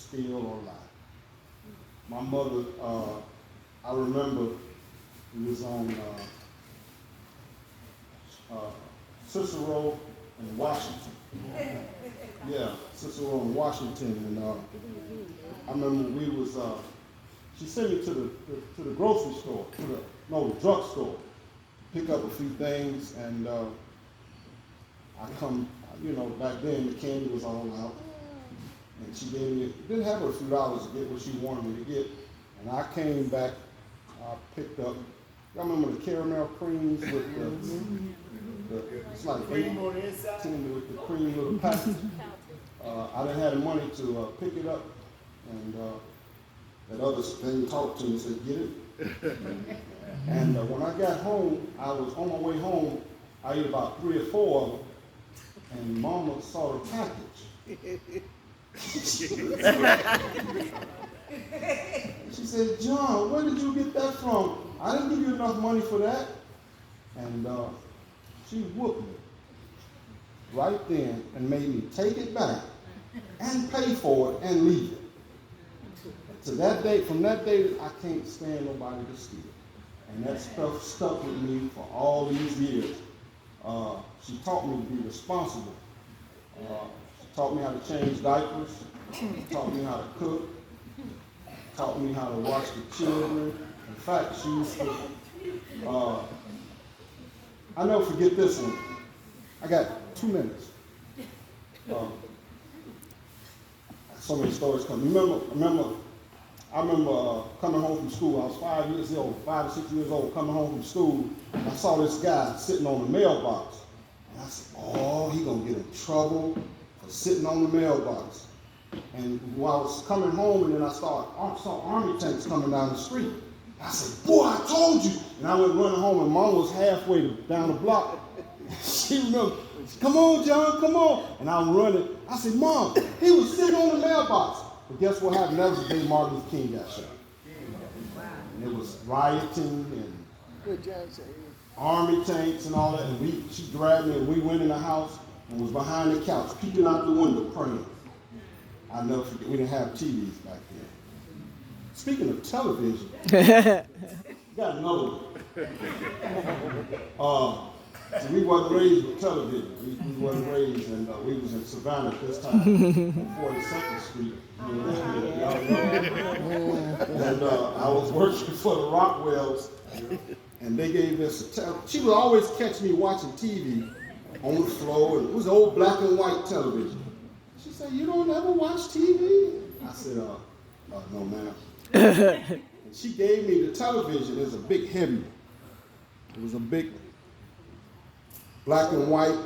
steal or lie. My mother, I remember we was on Cicero in Washington. Yeah, Cicero in Washington, and I remember we was. She sent me to the grocery store, the drugstore, pick up a few things, and I come, back then the candy was all out, and she gave me, didn't have her a few dollars to get what she wanted me to get, and I came back, I picked up, y'all remember the caramel creams with the it's like 18 with the cream little package. I didn't have the money to pick it up, and that other thing talked to me and said, get it. And when I got home, I was on my way home, I ate about 3 or 4 of them, and Mama saw the package. She said, John, where did you get that from? I didn't give you enough money for that. And she whooped me right then and made me take it back and pay for it and leave it. To that day, from that day, I can't stand nobody to steal. And that stuff stuck with me for all these years. She taught me to be responsible. She taught me how to change diapers, taught me how to cook, taught me how to watch the children. In fact, she used to, I'll never forget this one. I got 2 minutes. So many stories come. I remember coming home from school. I was 5 or 6 years old, coming home from school. I saw this guy sitting on the mailbox. And I said, oh, he gonna get in trouble for sitting on the mailbox. And while I was coming home, and then I saw army tanks coming down the street. I said, boy, I told you. And I went running home, and Mom was halfway down the block. She remembered, come on, John, come on. And I'm running. I said, Mom, he was sitting on the mailbox. But guess what happened? That was the day Martin Luther King got shot. And it was rioting and army tanks and all that. And she grabbed me and we went in the house and was behind the couch, peeking out the window, praying. I'll never forget, we didn't have TVs back then. Speaking of television, got another one. So we wasn't raised with television. We wasn't raised, and we was in Savannah at this time, on 42nd Street. And I was working for the Rockwells, and they gave us she would always catch me watching TV on the floor, and it was old black and white television. She said, you don't ever watch TV? I said, no, ma'am. And she gave me the television. It was a big heavy. It was a big black and white,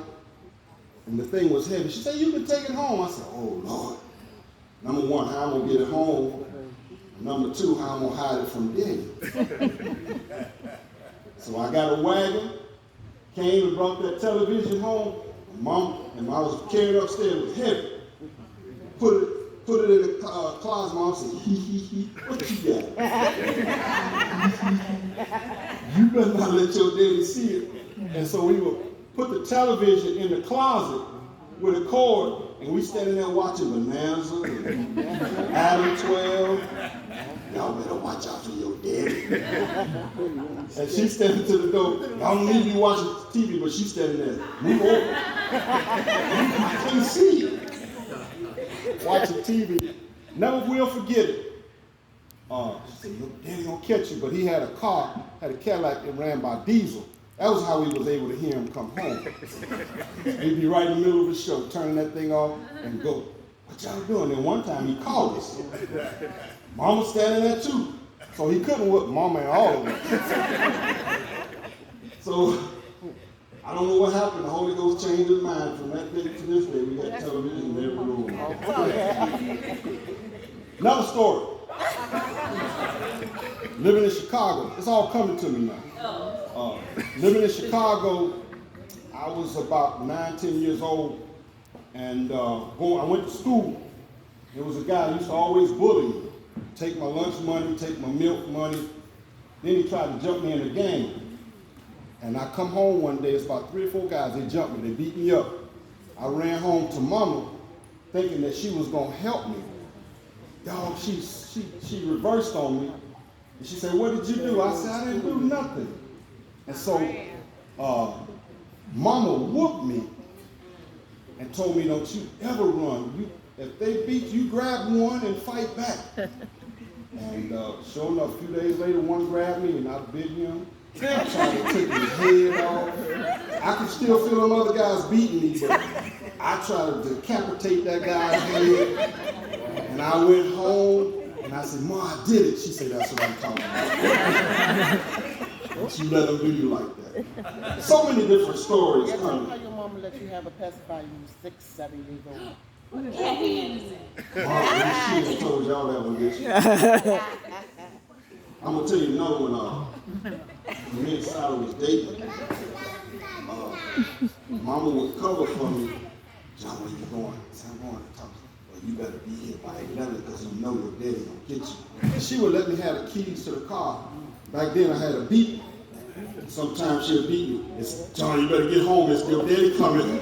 and the thing was heavy. She said, you can take it home. I said, oh, Lord. Number one, how I'm going to get it home. And number two, how I'm going to hide it from Daddy. So I got a wagon, came and brought that television home. Mom, and I was carried upstairs, it was heavy. Put it in the closet. Mom said, what you got? You better not let your daddy see it. And so we would put the television in the closet with a cord, and we standing there watching Bonanza and Adam 12. Y'all better watch out for your daddy. And she's standing to the door. Y'all don't need to be watching TV, but she's standing there. Move over. I can't see you. Watching TV. Never will forget it. She said, your daddy gonna catch you, but he had a Cadillac that ran by diesel. That was how we was able to hear him come home. He'd be right in the middle of the show, turning that thing off and go, what y'all doing? And one time he called us. Mama standing there too. So he couldn't whip Mama and all of us. So I don't know what happened. The Holy Ghost changed his mind. From that day to this day, we got television in every room. Another story. Living in Chicago. It's all coming to me now. Living in Chicago, I was about 9, 10 years old, and I went to school. There was a guy who used to always bully me, take my lunch money, take my milk money. Then he tried to jump me in the game. And I come home one day, it's about 3 or 4 guys, they jumped me, they beat me up. I ran home to Mama thinking that she was gonna help me. Y'all, she reversed on me. And she said, what did you do? I said, I didn't do nothing. And so Mama whooped me and told me, don't you ever run. If they beat you, grab one and fight back. And sure enough, a few days later, one grabbed me and I bit him. I tried to take his head off. I could still feel them other guys beating me, but I tried to decapitate that guy's head. And I went home and I said, Ma, I did it. She said, that's what I'm talking about. Don't you let them do you like that. So many different stories Yeah, tell coming. me how your mama let you have a pacifier when you were 6, 7 years old. She just told y'all that one, did she? I'm going to tell you another one. When me and Sarah was dating, Mama would cover for me. John, where you going? I said, I'm going to talk. Well, you better be here by 11 because you know your daddy going to get you. And she would let me have the keys to the car. Back then I had a beat. Sometimes she'll beat me. It's, John, you better get home. It's your daddy coming.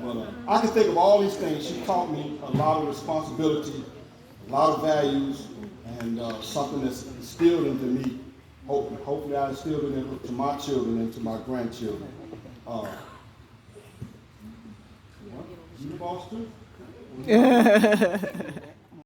But I can think of all these things. She taught me a lot of responsibility, a lot of values, and something that's instilled into me. Hopefully I instilled it into my children and to my grandchildren. You boss too?